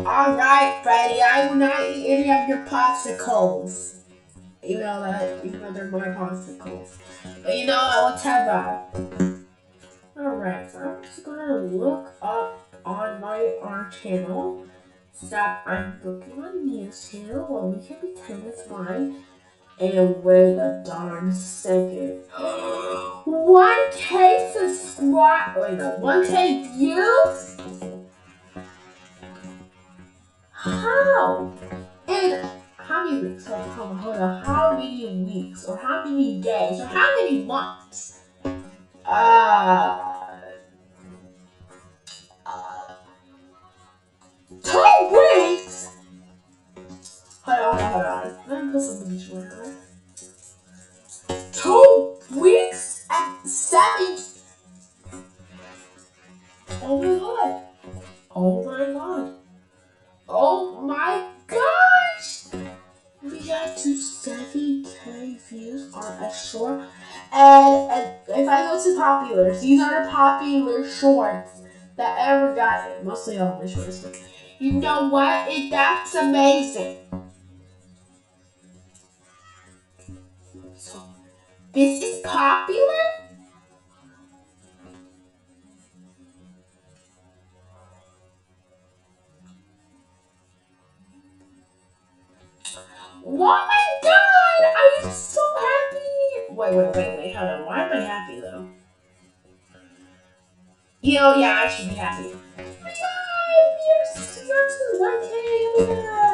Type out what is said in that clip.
Alright, Freddy, I will not eat any of your popsicles. Even though they're my popsicles. But you know what, whatever. Alright, so I'm just gonna look up on my our channel. Stop, I'm looking on news channel. Well, we can pretend it's mine. And wait a darn second. 1K subscribe. Wait, no, 1K views? How? In how many weeks? Hold on. How many weeks? Or how many days? Or how many months? Uh, 2 weeks? Hold on. Let me put some bleach on her. 2 weeks and 7. Oh my god. Oh my god. Oh my gosh! We got to 7K views on a short. And if I go to populars, these are the popular shorts that I ever gotten. Mostly all my shorts. But you know what? That's amazing. So, this is popular? Oh my god! I'm so happy! Wait, hold on. Why am I happy though? Yeah, I should be happy. Oh my god! We are 1K! Oh my god!